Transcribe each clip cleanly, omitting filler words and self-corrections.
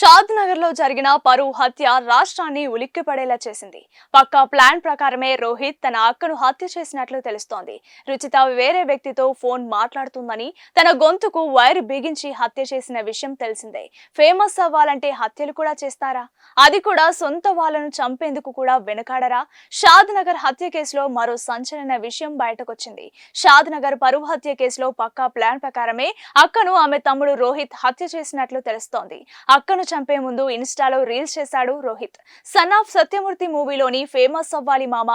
షాద్నగర్ లో జరిగిన పరువు హత్య రాష్ట్రాన్ని ఉలిక్కిపడేలా చేసింది. పక్కా ప్లాన్ ప్రకారమే రోహిత్ తన అక్కను హత్య చేసినట్లు తెలుస్తోంది. రుచిత వేరే వ్యక్తితో ఫోన్ మాట్లాడుతుందని తన గొంతుకు వైర్ బిగించి హత్య చేసిన విషయం తెలిసిందే. ఫేమస్ అవ్వాలంటే హత్యలు కూడా చేస్తారా? అది కూడా సొంత వాళ్ళను చంపేందుకు కూడా వెనకాడరా? షాద్నగర్ హత్య కేసులో మరో సంచలన విషయం బయటకొచ్చింది. షాద్నగర్ పరువు హత్య కేసులో పక్కా ప్లాన్ ప్రకారమే అక్కను ఆమె తమ్ముడు రోహిత్ హత్య చేసినట్లు తెలుస్తోంది. అక్కను చంపే ముందు ఇన్స్టాలో రీల్స్ చేశాడు రోహిత్. సన్ ఆఫ్ సత్యమూర్తి మూవీలోని ఫేమస్ అవ్వాలి మామ,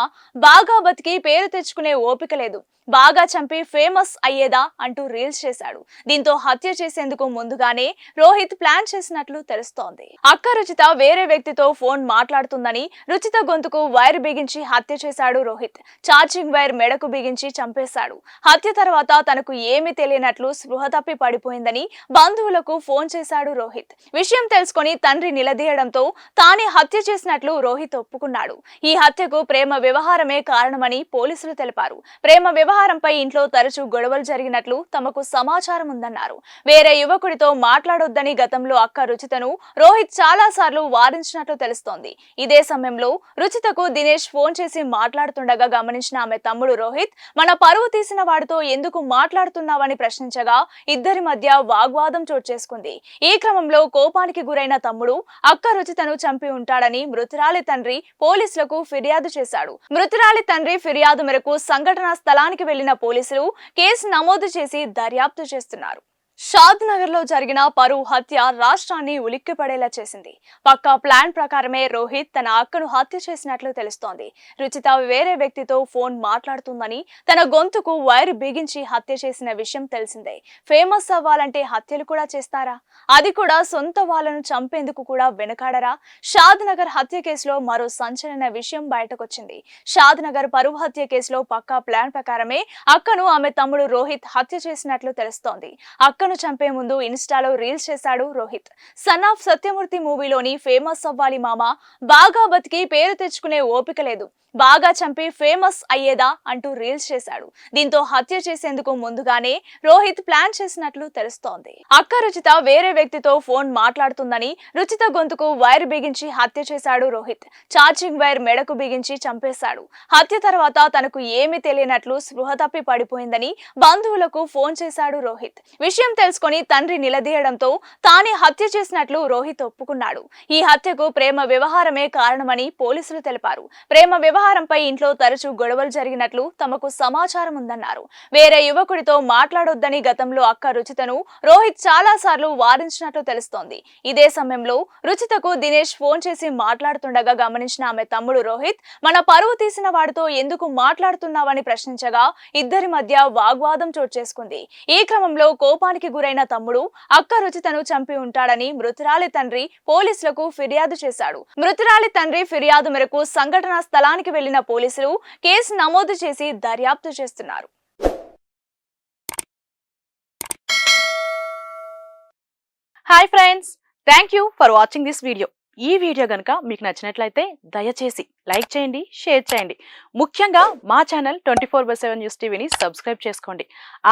బాగా బతికి పేరు తెచ్చుకునే ఓపిక లేదు, బాగా చంపి ఫేమస్ అయ్యేదా అంటూ రీల్స్ చేశాడు. దీంతో హత్య చేసేందుకు ముందుగానే రోహిత్ ప్లాన్ చేసినట్లు తెలుస్తోంది. అక్క రుచిత వేరే వ్యక్తితో ఫోన్ మాట్లాడుతుందని రుచిత గొంతుకు వైర్ బిగించి హత్య చేశాడు రోహిత్. ఛార్జింగ్ వైర్ మెడకు బిగించి చంపేశాడు. హత్య తర్వాత తనకు ఏమీ తెలియనట్లు స్పృహ తప్పి పడిపోయిందని బంధువులకు ఫోన్ చేశాడు రోహిత్. విషయం తెలుసుకొని తండ్రి నిలదీయడంతో తానే హత్య చేసినట్లు రోహిత్ ఒప్పుకున్నాడు. ఈ హత్యకు ప్రేమ వ్యవహారమే కారణమని పోలీసులు తెలిపారు. ప్రేమ వ్యవహారంపై ఇంట్లో తరచూ గొడవలు జరిగినట్లు తమకు సమాచారం ఉందన్నారు. వేరే యువకుడితో మాట్లాడొద్దని గతంలో అక్క రుచితను రోహిత్ చాలా సార్లు వారించినట్లు తెలుస్తోంది. ఇదే సమయంలో రుచితకు దినేష్ ఫోన్ చేసి మాట్లాడుతుండగా గమనించిన ఆమె తమ్ముడు రోహిత్, మన పరువు తీసిన వాడితో ఎందుకు మాట్లాడుతున్నావని ప్రశ్నించగా ఇద్దరి మధ్య వాగ్వాదం చోటు చేసుకుంది. ఈ క్రమంలో కోపానికి గురైన తమ్ముడు అక్క రుచితను చంపి ఉంటాడని మృతురాలి తండ్రి పోలీసులకు ఫిర్యాదు చేశాడు. మృతురాలి తండ్రి ఫిర్యాదు మేరకు సంఘటనా స్థలానికి వెళ్లిన పోలీసులు కేసు నమోదు చేసి దర్యాప్తు చేస్తున్నారు. షాద్నగర్ లో జరిగిన పరువు హత్య రాష్ట్రాన్ని ఉలిక్కిపడేలా చేసింది. పక్కా ప్లాన్ ప్రకారమే రోహిత్ తన అక్కను హత్య చేసినట్లు తెలుస్తోంది. రుచిత వేరే వ్యక్తితో ఫోన్ మాట్లాడుతుందని తన గొంతుకు వైర్ బిగించి హత్య చేసిన విషయం తెలిసిందే. ఫేమస్ అవ్వాలంటే హత్యలు కూడా చేస్తారా? అది కూడా సొంత వాళ్ళను చంపేందుకు కూడా వెనకాడరా? షాద్నగర్ హత్య కేసులో మరో సంచలన విషయం బయటకొచ్చింది. షాద్నగర్ పరువు హత్య కేసులో పక్కా ప్లాన్ ప్రకారమే అక్కను ఆమె తమ్ముడు రోహిత్ హత్య చేసినట్లు తెలుస్తోంది. అక్కను చంపే ముందు ఇన్స్టాలో రీల్స్ చేశాడు రోహిత్. సన్ ఆఫ్ సత్యమూర్తి మూవీలోని ఫేమస్ అవ్వాలి మామ, బాగా బతికి పేరు తెచ్చుకునే ఓపిక లేదు, బాగా చంపి ఫేమస్ అయ్యేదా అంటూ రీల్స్ చేశాడు. దీంతో హత్య చేసేందుకు ముందుగానే రోహిత్ ప్లాన్ చేసినట్లు తెలుస్తోంది. అక్క రుచిత వేరే వ్యక్తితో ఫోన్ మాట్లాడుతుందని రుచిత గొంతుకు వైర్ బిగించి హత్య చేశాడు రోహిత్. ఛార్జింగ్ వైర్ మెడకు బిగించి చంపేశాడు. హత్య తర్వాత తనకు ఏమీ తెలియనట్లు స్పృహ తప్పి పడిపోయిందని బంధువులకు ఫోన్ చేశాడు రోహిత్. విషయం తెలుసుకొని తండ్రి నిలదీయడంతో తానే హత్య చేసినట్లు రోహిత్ ఒప్పుకున్నాడు. ఈ హత్యకు ప్రేమ వ్యవహారమే కారణమని పోలీసులు తెలిపారు. ప్రేమ వ్యవహారంపై ఇంట్లో తరచూ గొడవలు జరిగినట్లు తమకు సమాచారం ఉందన్నారు. వేరే యువకుడితో మాట్లాడొద్దని గతంలో అక్క రుచితను రోహిత్ చాలా సార్లు వారించినట్లు తెలుస్తోంది. ఇదే సమయంలో రుచితకు దినేష్ ఫోన్ చేసి మాట్లాడుతుండగా గమనించిన ఆమె తమ్ముడు రోహిత్, మన పరువు తీసిన వాడితో ఎందుకు మాట్లాడుతున్నావని ప్రశ్నించగా ఇద్దరి మధ్య వాగ్వాదం చోటు చేసుకుంది. ఈ క్రమంలో కోపానికి గురైన తమ్ముడు అక్క రుచితను చంపి ఉంటాడని మృతురాలి తండ్రి పోలీసులకు ఫిర్యాదు చేశాడు. మృతురాలి తండ్రి ఫిర్యాదు మేరకు సంఘటనా స్థలానికి వెళ్లిన పోలీసులు కేసు నమోదు చేసి దర్యాప్తు చేస్తున్నారు. Hi friends, thank you for watching this video. ఈ వీడియో గనుక మీకు నచ్చినట్లయితే దయచేసి లైక్ చేయండి, షేర్ చేయండి. ముఖ్యంగా మా ఛానల్ 24/7 న్యూస్ టీవీని సబ్స్క్రైబ్ చేసుకోండి.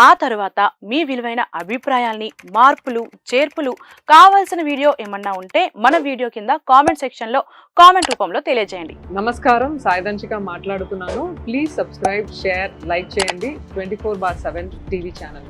ఆ తర్వాత మీ విలువైన అభిప్రాయాల్ని, మార్పులు, చేర్పులు, కావాల్సిన వీడియో ఏమన్నా ఉంటే మన వీడియో కింద కామెంట్ సెక్షన్ లో కామెంట్ రూపంలో తెలియజేయండి. నమస్కారం, సాయిదంచిక మాట్లాడుతున్నాను. ప్లీజ్ సబ్స్క్రైబ్, షేర్, లైక్ చేయండి 24/7 టీవీ ఛానల్.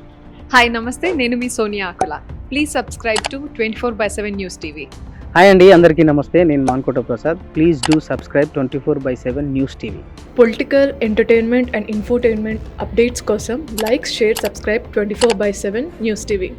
హాయ్ నమస్తే, నేను మీ Sonia Akula. Please subscribe to 24/7 news TV. Hi అండి, అందరికీ నమస్తే. నేను Mankota Prasad. Please do subscribe 24/7 news TV. Political, entertainment and infotainment updates కోసం like, share, subscribe 24/7 news TV.